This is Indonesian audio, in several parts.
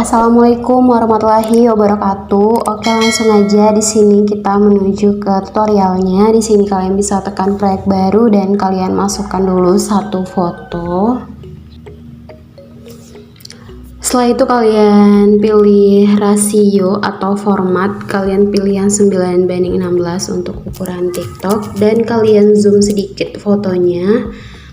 Assalamualaikum warahmatullahi wabarakatuh. Oke, langsung aja di sini kita menuju ke tutorialnya. Di sini kalian bisa tekan proyek baru dan kalian masukkan dulu satu foto. Setelah itu kalian pilih rasio atau format, kalian pilih yang 9:16 untuk ukuran TikTok dan kalian zoom sedikit fotonya.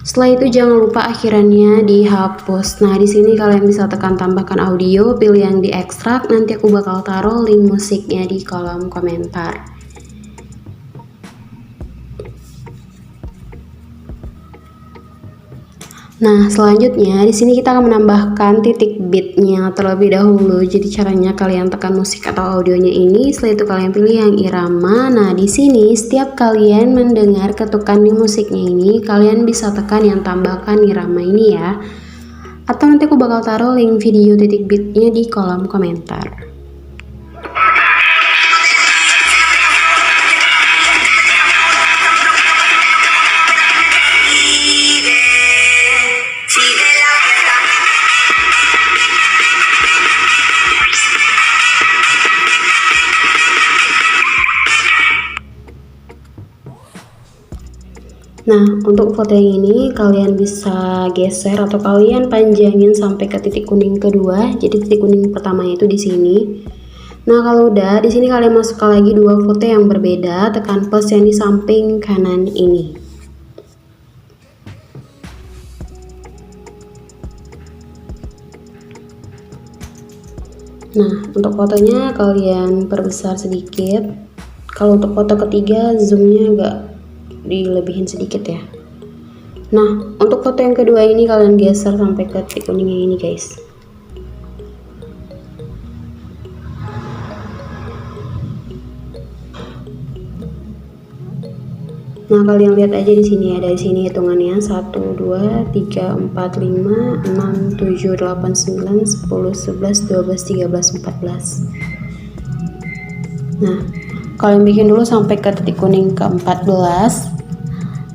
Setelah itu jangan lupa akhirannya dihapus. Nah, di sini kalian bisa tekan tambahkan audio, pilih yang diekstrak. Nanti aku bakal taruh link musiknya di kolom komentar. Nah, selanjutnya di sini kita akan menambahkan titik beatnya terlebih dahulu. Jadi caranya kalian tekan musik atau audionya ini, setelah itu kalian pilih yang irama. Nah, di sini setiap kalian mendengar ketukan di musiknya ini, kalian bisa tekan yang tambahkan irama ini ya. Atau nanti aku bakal taruh link video titik beatnya di kolom komentar. Nah, untuk foto yang ini kalian bisa geser atau kalian panjangin sampai ke titik kuning kedua. Jadi titik kuning pertama itu di sini. Nah, kalau udah di sini kalian masukkan lagi dua foto yang berbeda, tekan plus yang di samping kanan ini. Nah, untuk fotonya kalian perbesar sedikit. Kalau untuk foto ketiga zoomnya agak dilebihin sedikit ya. Nah, untuk foto yang kedua ini kalian geser sampai ke titik kuningnya ini guys. Nah, kalian lihat aja di sini ya, dari sini hitungannya 1 2 3 4 5 6 7 8 9 10 11 12 13 14. Nah, kalian bikin dulu sampai ke titik kuning ke-14.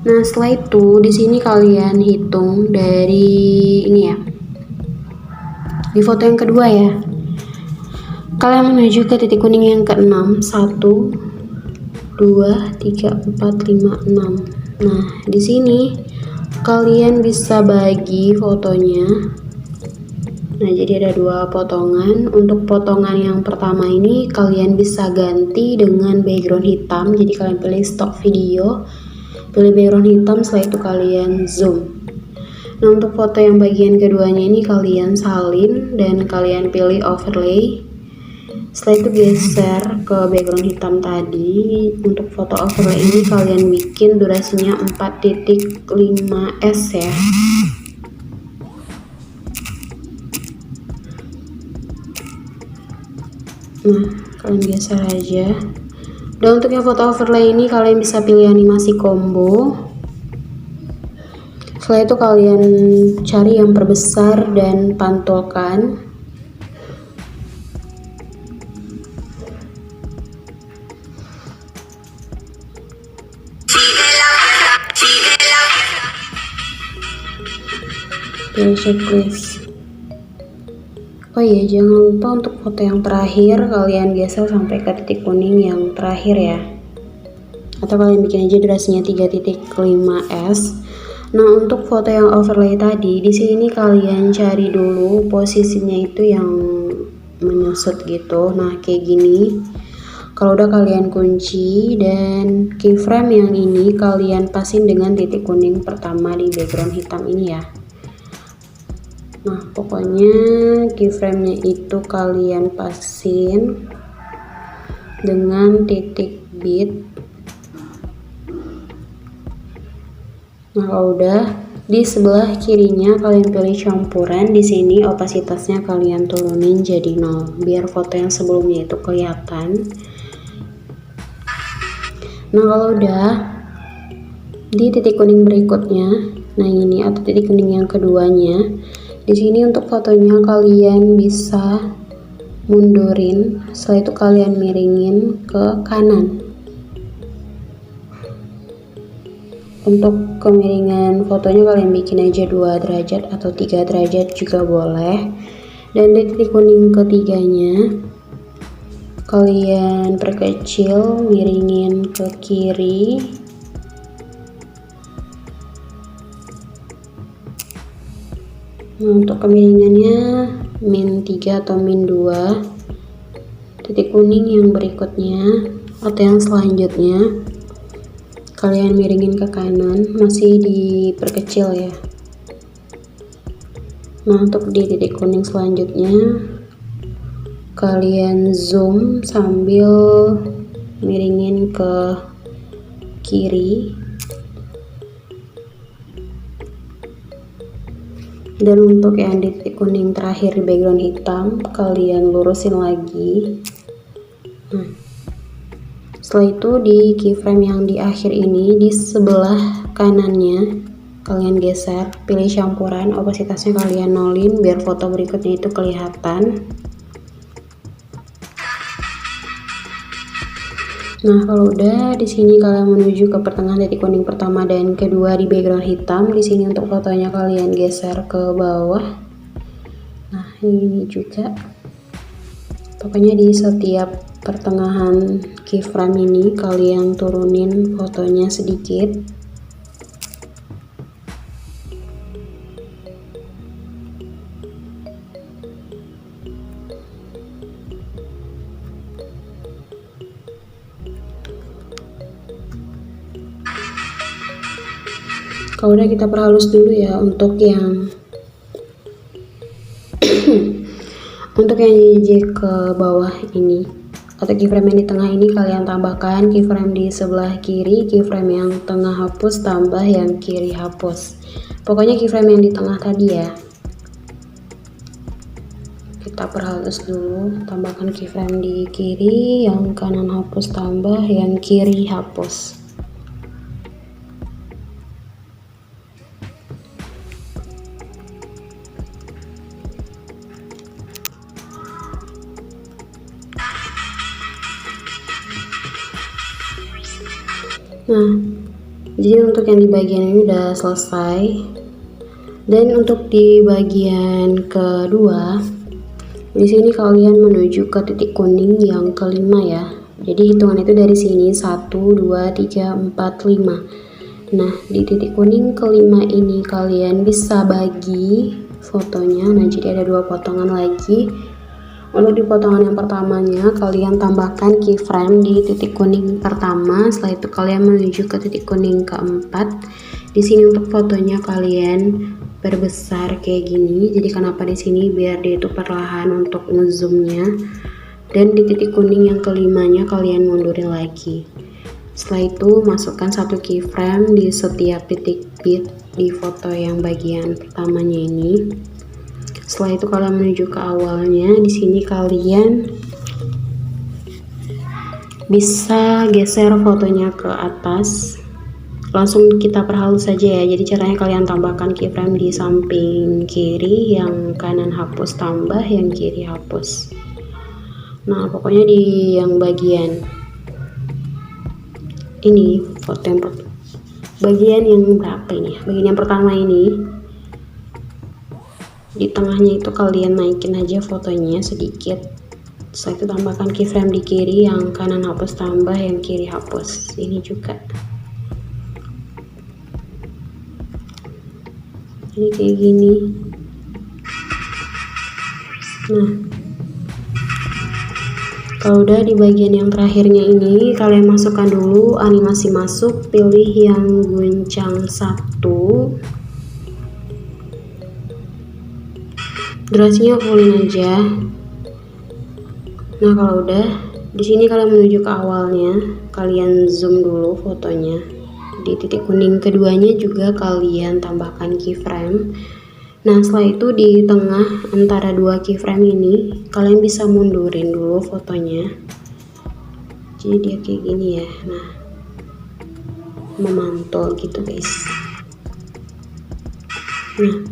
Nah, setelah itu di sini kalian hitung dari ini ya. Di foto yang kedua ya. Kalian menuju ke titik kuning yang ke-6. 1 2 3 4 5 6. Nah, di sini kalian bisa bagi fotonya. Nah, jadi ada dua potongan. Untuk potongan yang pertama ini kalian bisa ganti dengan background hitam. Jadi kalian pilih stop video, pilih background hitam, setelah itu kalian zoom. Nah, untuk foto yang bagian keduanya ini kalian salin dan kalian pilih overlay. Setelah itu geser ke background hitam tadi. Untuk foto overlay ini kalian bikin durasinya 4.5s ya. Nah, kalian geser aja. Dan untuk yang foto overlay ini kalian bisa pilih animasi combo. Setelah itu kalian cari yang perbesar dan pantulkan. Pilih checklist. Oh iya, jangan lupa untuk foto yang terakhir kalian geser sampai ke titik kuning yang terakhir ya. Atau kalian bikin aja durasinya 3.5s. Nah, untuk foto yang overlay tadi, di sini kalian cari dulu posisinya itu yang menyusut gitu. Nah, kayak gini. Kalau udah kalian kunci dan keyframe yang ini kalian pasin dengan titik kuning pertama di background hitam ini ya. Nah, pokoknya keyframe-nya itu kalian pasin dengan titik beat. Nah, kalau udah di sebelah kirinya kalian pilih campuran. Di sini opasitasnya kalian turunin jadi 0 biar foto yang sebelumnya itu kelihatan. Nah, kalau udah di titik kuning berikutnya, nah ini atau titik kuning yang keduanya, di sini untuk fotonya kalian bisa mundurin, setelah itu kalian miringin ke kanan. Untuk kemiringan fotonya kalian bikin aja 2 derajat atau 3 derajat juga boleh. Dan di titik kuning ketiganya kalian perkecil, miringin ke kiri. Nah, untuk kemiringannya min 3 atau min 2. Titik kuning yang berikutnya atau yang selanjutnya kalian miringin ke kanan, masih diperkecil ya. Nah, untuk di titik kuning selanjutnya kalian zoom sambil miringin ke kiri. Dan untuk yang di titik kuning terakhir di background hitam kalian lurusin lagi. Nah, setelah itu di keyframe yang di akhir ini, di sebelah kanannya kalian geser, pilih campuran, opasitasnya kalian nolin biar foto berikutnya itu kelihatan. Nah, kalau udah di sini kalian menuju ke pertengahan titik kuning pertama dan kedua di background hitam. Di sini untuk fotonya kalian geser ke bawah. Nah, ini juga. Pokoknya di setiap pertengahan keyframe ini kalian turunin fotonya sedikit. Kalau udah kita perhalus dulu ya untuk yang untuk yang JJ ke bawah ini atau keyframe yang di tengah ini kalian tambahkan keyframe di sebelah kiri, keyframe yang tengah hapus tambah yang kiri hapus. Pokoknya keyframe yang di tengah tadi ya. Kita perhalus dulu, tambahkan keyframe di kiri, yang kanan hapus tambah yang kiri hapus. Nah, jadi untuk yang di bagian ini udah selesai. Dan untuk di bagian kedua, di sini kalian menuju ke titik kuning yang kelima ya. Jadi hitungan itu dari sini 1, 2, 3, 4, 5. Nah, di titik kuning kelima ini kalian bisa bagi fotonya. Nah, jadi ada 2 potongan lagi. Untuk di potongan yang pertamanya kalian tambahkan keyframe di titik kuning pertama, setelah itu kalian menuju ke titik kuning keempat. Di sini untuk fotonya kalian perbesar kayak gini. Jadi kenapa di sini biar dia itu perlahan untuk ngezoomnya. Dan di titik kuning yang kelimanya kalian mundurin lagi. Setelah itu masukkan 1 keyframe di setiap titik bit di foto yang bagian pertamanya ini. Setelah itu kalian menuju ke awalnya. Di sini kalian bisa geser fotonya ke atas. Langsung kita perhalus saja ya. Jadi caranya kalian tambahkan keyframe di samping kiri, yang kanan hapus tambah yang kiri hapus. Nah, pokoknya di yang bagian ini foto yang bagian yang berapa ini? Bagian yang pertama ini. Di tengahnya itu kalian naikin aja fotonya sedikit. Setelah itu tambahkan keyframe di kiri, yang kanan hapus tambah yang kiri hapus. Ini juga. Jadi kayak gini. Nah, kalau udah di bagian yang terakhirnya ini kalian masukkan dulu animasi masuk, pilih yang guncang 1. Durasinya fullin aja. Nah, kalau udah di sini kalian menuju ke awalnya, kalian zoom dulu fotonya. Di titik kuning keduanya juga kalian tambahkan keyframe. Nah, setelah itu di tengah antara 2 keyframe ini kalian bisa mundurin dulu fotonya. Jadi dia kayak gini ya. Nah, memantul gitu guys. Nah,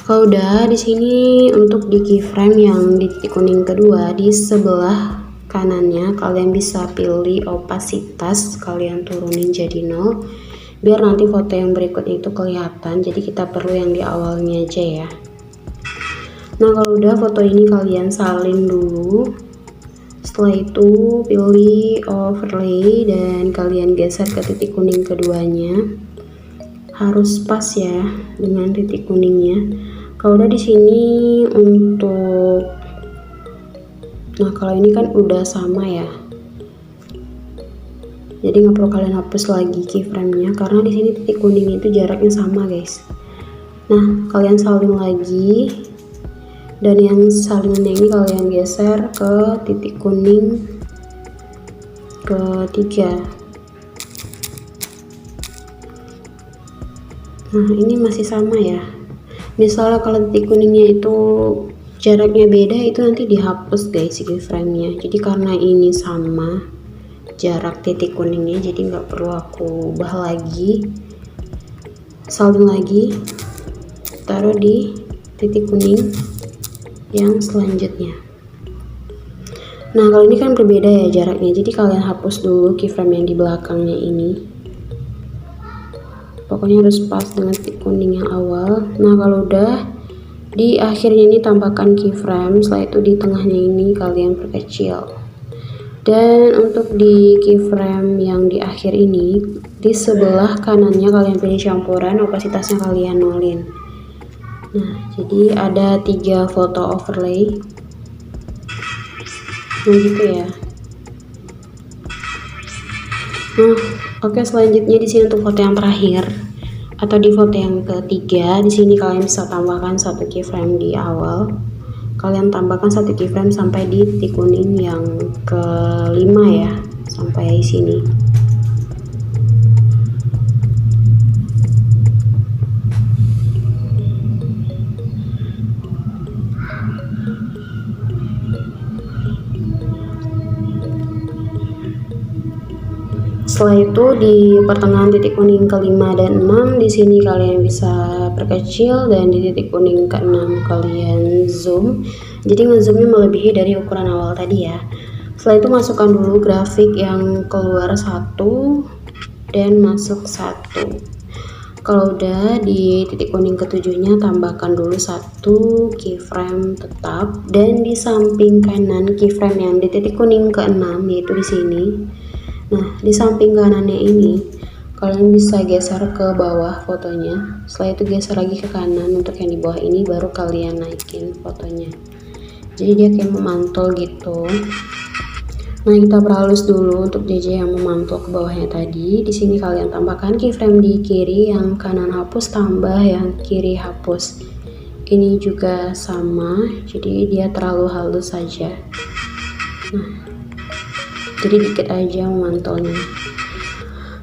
kalau udah di sini untuk di keyframe yang di titik kuning kedua, di sebelah kanannya kalian bisa pilih opasitas, kalian turunin jadi 0 biar nanti foto yang berikut itu kelihatan. Jadi kita perlu yang di awalnya aja ya. Nah kalau udah foto ini kalian salin dulu. Setelah itu pilih overlay dan kalian geser ke titik kuning keduanya. Harus pas ya dengan titik kuningnya. Kalau udah di sini untuk, nah kalau ini kan udah sama ya. Jadi nggak perlu kalian hapus lagi keyframe-nya karena di sini titik kuning itu jaraknya sama guys. Nah kalian salin lagi dan yang salinnya ini kalian geser ke titik kuning ketiga. Nah ini masih sama ya. Misalnya kalau titik kuningnya itu jaraknya beda, itu nanti dihapus guys keyframe-nya. Jadi karena ini sama jarak titik kuningnya, jadi nggak perlu aku ubah lagi. Salin lagi, taruh di titik kuning yang selanjutnya. Nah kalau ini kan berbeda ya jaraknya, jadi kalian hapus dulu keyframe yang di belakangnya ini. Pokoknya harus pas dengan titik kuning yang awal. Nah kalau udah di akhirnya ini tambahkan keyframe, setelah itu di tengahnya ini kalian perkecil. Dan untuk di keyframe yang di akhir ini, di sebelah kanannya kalian pilih campuran, opasitasnya kalian nolin. Nah jadi ada 3 foto overlay. Nah gitu ya. Nah oke, selanjutnya di sini untuk foto yang terakhir atau di foto yang ketiga, di sini kalian bisa tambahkan 1 keyframe di awal. Kalian tambahkan 1 keyframe sampai di titik kuning yang kelima ya, sampai sini. Setelah itu di pertengahan titik kuning kelima dan 6, di sini kalian bisa perkecil, dan di titik kuning ke-6 kalian zoom. Jadi ngezoomnya melebihi dari ukuran awal tadi ya. Setelah itu masukkan dulu grafik yang keluar 1 dan masuk 1. Kalau udah di titik kuning ke-7-nya tambahkan dulu 1 keyframe tetap, dan di samping kanan keyframe yang di titik kuning ke-6 yaitu di sini. Nah di samping kanannya ini kalian bisa geser ke bawah fotonya. Setelah itu geser lagi ke kanan untuk yang di bawah ini, baru kalian naikin fotonya. Jadi dia kayak memantul gitu. Nah kita perhalus dulu untuk JJ yang memantul ke bawahnya tadi. Di sini kalian tambahkan keyframe di kiri, yang kanan hapus tambah yang kiri hapus. Ini juga sama, jadi dia terlalu halus saja. Nah jadi dikit aja memantulnya.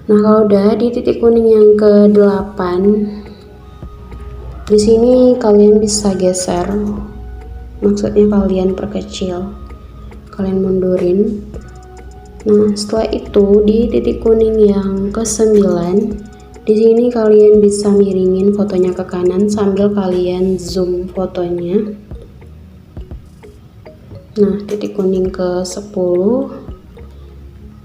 Nah kalau udah di titik kuning yang ke-8, di sini kalian bisa geser, maksudnya kalian perkecil, kalian mundurin. Nah setelah itu di titik kuning yang ke-9, di sini kalian bisa miringin fotonya ke kanan sambil kalian zoom fotonya. Nah titik kuning ke-10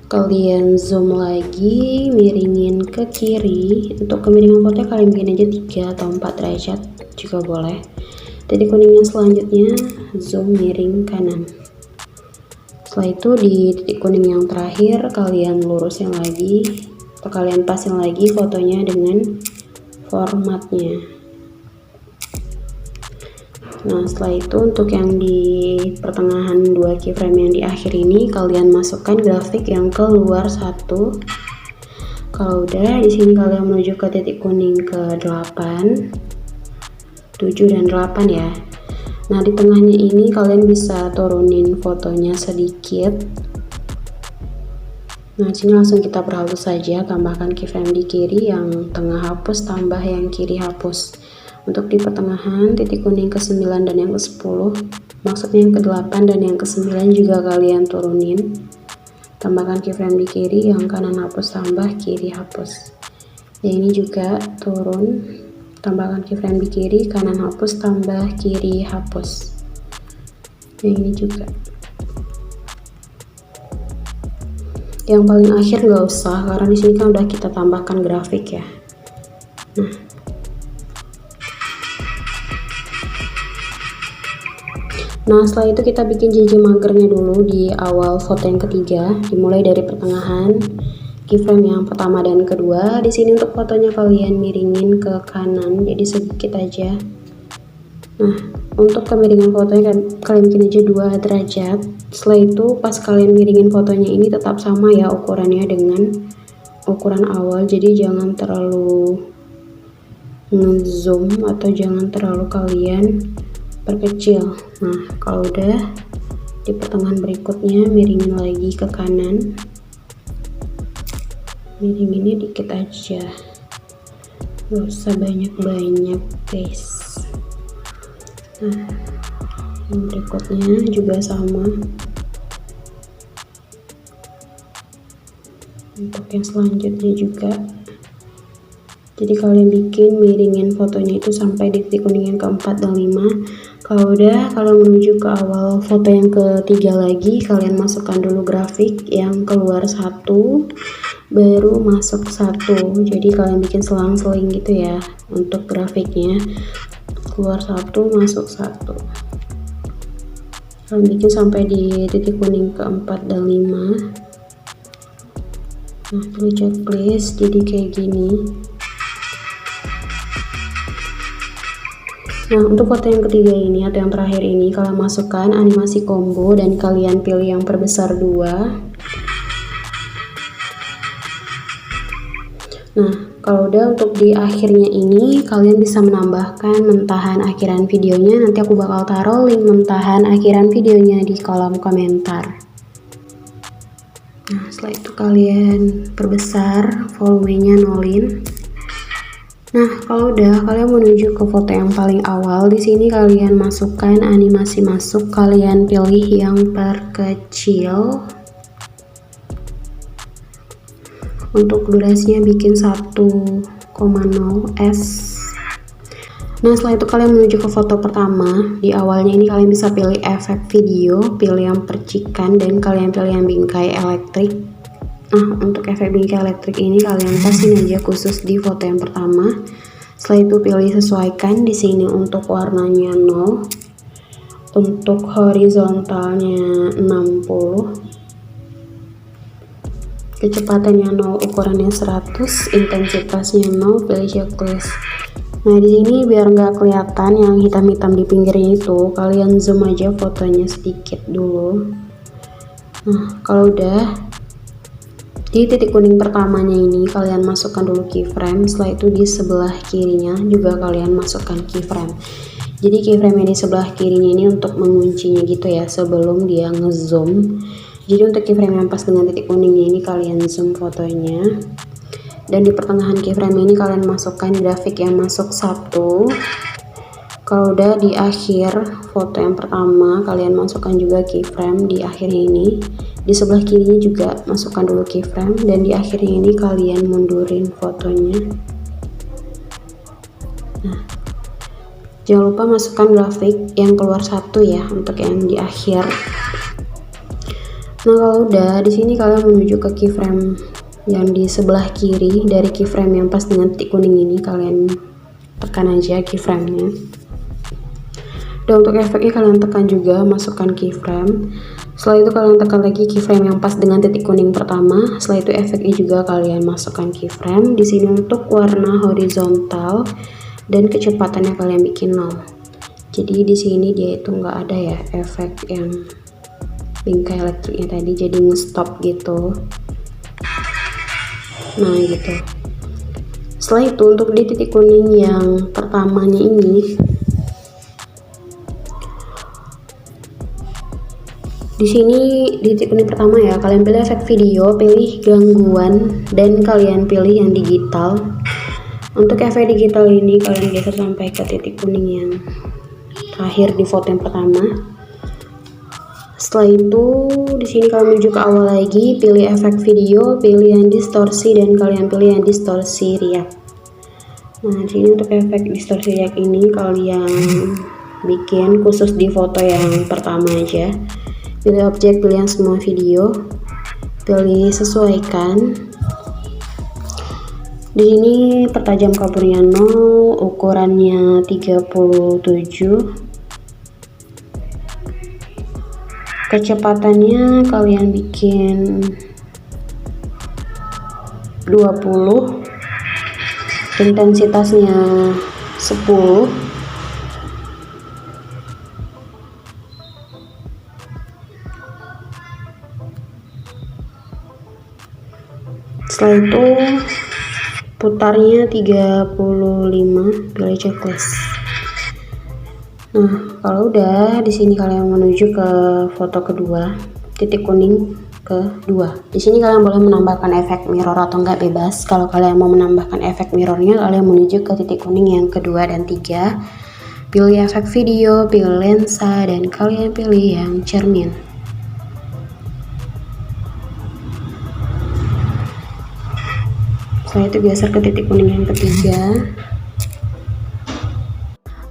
kalian zoom lagi, miringin ke kiri. Untuk kemiringan fotonya kalian bikin aja 3 atau 4 derajat juga boleh. Titik kuning yang selanjutnya zoom miring kanan. Setelah itu di titik kuning yang terakhir kalian lurusin lagi atau kalian pasin lagi fotonya dengan formatnya. Nah setelah itu untuk yang di pertengahan 2 keyframe yang di akhir ini kalian masukkan grafik yang keluar 1. Kalau udah di sini kalian menuju ke titik kuning ke-8, 7 dan 8 ya. Nah di tengahnya ini kalian bisa turunin fotonya sedikit. Nah sini langsung kita perhalus saja, tambahkan keyframe di kiri, yang tengah hapus tambah yang kiri hapus. Untuk di pertengahan titik kuning ke-9 dan yang ke-10, maksudnya yang ke-8 dan yang ke-9 juga kalian turunin, tambahkan keyframe di kiri, yang kanan hapus tambah kiri hapus. Yang ini juga turun, tambahkan keyframe di kiri, kanan hapus tambah kiri hapus. Yang ini juga. Yang paling akhir nggak usah, karena di sini kan udah kita tambahkan grafik ya. Nah Nah, setelah itu kita bikin JJ magernya dulu di awal foto yang ketiga, dimulai dari pertengahan keyframe yang pertama dan kedua. Di sini untuk fotonya kalian miringin ke kanan, jadi sedikit aja. Nah, untuk kemiringan fotonya kalian bikin aja 2 derajat. Setelah itu pas kalian miringin fotonya ini tetap sama ya ukurannya dengan ukuran awal, jadi jangan terlalu ngezoom atau jangan terlalu kalian perkecil. Nah, kalau udah di pertengahan berikutnya miringin lagi ke kanan, miringinnya dikit aja, gak usah banyak-banyak guys. Nah, yang berikutnya juga sama. Untuk yang selanjutnya juga, jadi kalian bikin miringin fotonya itu sampai di titik kuning yang keempat dan 5. Kalau udah, kalian menuju ke awal foto yang ketiga lagi, kalian masukkan dulu grafik yang keluar 1 baru masuk 1. Jadi kalian bikin selang-seling gitu ya untuk grafiknya, keluar 1 masuk 1. Kalian bikin sampai di titik kuning keempat dan 5. Nah, pilih checklist jadi kayak gini. Nah, untuk foto yang ketiga ini atau yang terakhir ini, kalian masukkan animasi combo dan kalian pilih yang perbesar 2. Nah, kalau udah, untuk di akhirnya ini kalian bisa menambahkan mentahan akhiran videonya. Nanti aku bakal taruh link mentahan akhiran videonya di kolom komentar. Nah, setelah itu kalian perbesar volumenya, nolin. Nah, kalau udah, kalian menuju ke foto yang paling awal. Di sini kalian masukkan animasi masuk, kalian pilih yang terkecil. Untuk durasinya bikin 1,0 s. Nah, setelah itu kalian menuju ke foto pertama. Di awalnya ini kalian bisa pilih efek video, pilih yang percikan, dan kalian pilih yang bingkai elektrik. Nah, untuk efek bingkai elektrik ini kalian pasin aja khusus di foto yang pertama. Setelah itu pilih sesuaikan. Di sini untuk warnanya 0, untuk horizontalnya 60, kecepatannya 0, ukurannya 100, intensitasnya 0, pilih checklist. Nah, di sini biar nggak kelihatan yang hitam-hitam di pinggirnya itu, kalian zoom aja fotonya sedikit dulu. Nah, kalau udah, di titik kuning pertamanya ini kalian masukkan dulu keyframe. Setelah itu di sebelah kirinya juga kalian masukkan keyframe. Jadi keyframe yang di sebelah kirinya ini untuk menguncinya gitu ya sebelum dia ngezoom. Jadi untuk keyframe yang pas dengan titik kuningnya ini kalian zoom fotonya. Dan di pertengahan keyframe ini kalian masukkan grafik yang masuk 1. Kalau udah, di akhir foto yang pertama kalian masukkan juga keyframe di akhirnya ini. Di sebelah kirinya juga masukkan dulu keyframe, dan di akhirnya ini kalian mundurin fotonya. Nah, jangan lupa masukkan grafik yang keluar 1 ya untuk yang di akhir. Nah, kalau udah, di sini kalian menuju ke keyframe yang di sebelah kiri dari keyframe yang pas dengan titik kuning ini, kalian tekan aja keyframe-nya. Dan untuk efeknya kalian tekan juga, masukkan keyframe. Setelah itu kalian tekan lagi keyframe yang pas dengan titik kuning pertama. Setelah itu efeknya juga kalian masukkan keyframe. Di sini untuk warna horizontal dan kecepatannya kalian bikin 0. Jadi di sini dia itu nggak ada ya efek yang bingkai elektriknya tadi, jadi nge-stop gitu. Nah, gitu. Setelah itu untuk di titik kuning yang pertamanya ini, di sini di titik kuning pertama ya, kalian pilih efek video, pilih gangguan, dan kalian pilih yang digital. Untuk efek digital ini kalian geser sampai ke titik kuning yang terakhir di foto yang pertama. Setelah itu di sini kalian menuju ke awal lagi, pilih efek video, pilih yang distorsi, dan kalian pilih yang distorsi riak. Nah, di sini untuk efek distorsi riak ini kalian bikin khusus di foto yang pertama aja. Pilih objek, pilih yang semua video, pilih sesuaikan. Di sini pertajam kaburnya 0, ukurannya 37. Kecepatannya kalian bikin 20, intensitasnya 10. Setelah itu putarnya 35, pilih checklist. Nah, kalau udah di sini kalian menuju ke foto kedua, titik kuning kedua. Di sini kalian boleh menambahkan efek mirror atau enggak, bebas. Kalau kalian mau menambahkan efek mirrornya, kalian menuju ke titik kuning yang kedua dan 3. Pilih efek video, pilih lensa, dan kalian pilih yang cermin. Setelah itu geser ke titik kuning yang ketiga.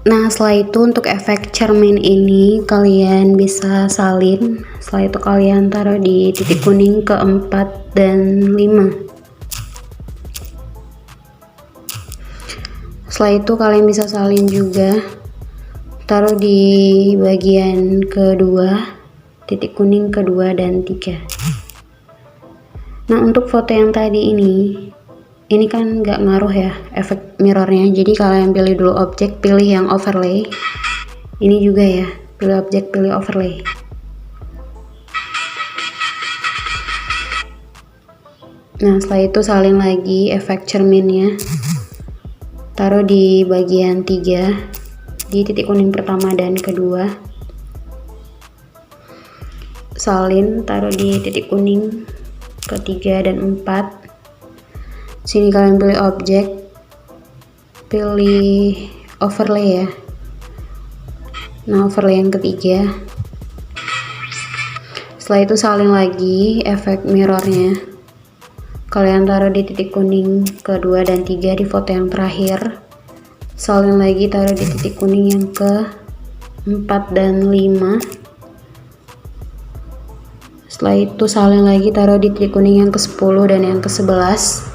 Nah, setelah itu untuk efek cermin ini kalian bisa salin. Setelah itu kalian taruh di titik kuning keempat dan 5. Setelah itu kalian bisa salin juga, taruh di bagian kedua, titik kuning kedua dan 3. Nah, untuk foto yang tadi ini kan nggak ngaruh ya efek mirrornya, jadi kalian pilih dulu objek, pilih yang overlay. Ini juga ya, pilih objek, pilih overlay. Nah, setelah itu salin lagi efek cerminnya, taruh di bagian 3, di titik kuning pertama dan kedua. Salin, taruh di titik kuning ketiga dan 4. Sini kalian pilih objek, pilih overlay ya. Nah, overlay yang ketiga. Setelah itu salin lagi efek mirrornya, kalian taruh di titik kuning kedua dan 3 di foto yang terakhir. Salin lagi, taruh di titik kuning yang ke 4 dan 5. Setelah itu salin lagi, taruh di titik kuning yang ke 10 dan yang ke 11.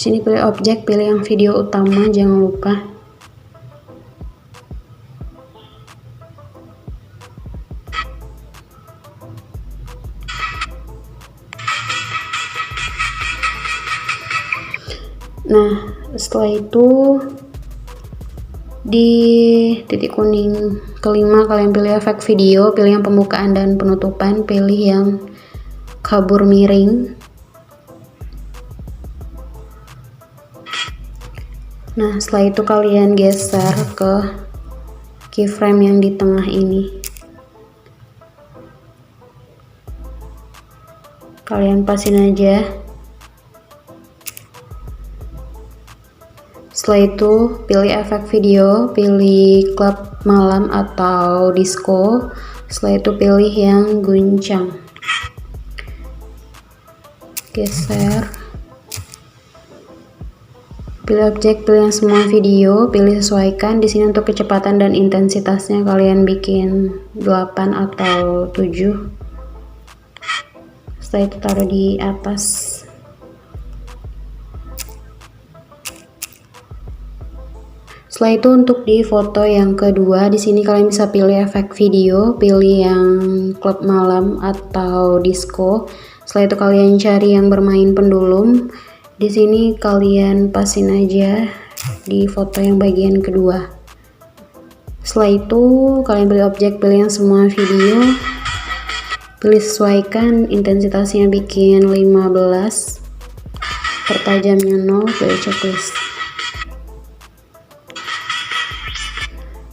Sini pilih objek, pilih yang video utama, jangan lupa. Nah, setelah itu di titik kuning kelima kalian pilih efek video, pilih yang pembukaan dan penutupan, pilih yang kabur miring. Nah, setelah itu kalian geser ke keyframe yang di tengah ini. Kalian pasin aja. Setelah itu pilih efek video, pilih klub malam atau disco. Setelah itu pilih yang guncang. Geser. Pilih objek, pilih yang semua video, pilih sesuaikan. Di sini untuk kecepatan dan intensitasnya kalian bikin 8 atau 7. Setelah itu taruh di atas. Setelah itu untuk di foto yang kedua, di sini kalian bisa pilih efek video, pilih yang klub malam atau disco. Setelah itu kalian cari yang bermain pendulum. Di sini kalian pasin aja di foto yang bagian kedua. Setelah itu kalian pilih objek, pilih yang semua video, pilih sesuaikan, intensitasnya bikin 15, pertajamnya 0, pilih checklist.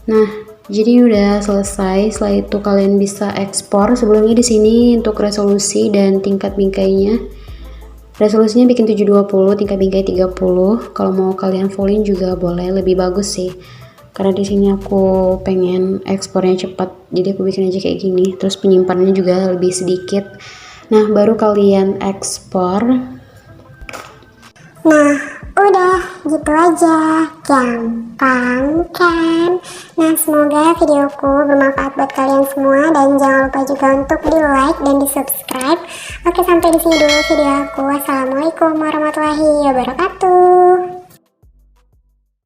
Nah, jadi udah selesai. Setelah itu kalian bisa ekspor. Sebelumnya di sini untuk resolusi dan tingkat bingkainya. Resolusinya bikin 720, tingkat bingkai 30. Kalau mau kalian fullin juga boleh, lebih bagus sih. Karena di sini aku pengen ekspornya cepat, jadi aku bikin aja kayak gini. Terus penyimpanannya juga lebih sedikit. Nah, baru kalian ekspor. Nah, udah Gitu aja, gampang kan? Nah, semoga videoku bermanfaat buat kalian semua, dan jangan lupa juga untuk di like dan di subscribe. Oke, sampai di sini dulu video aku. Wassalamualaikum warahmatullahi wabarakatuh.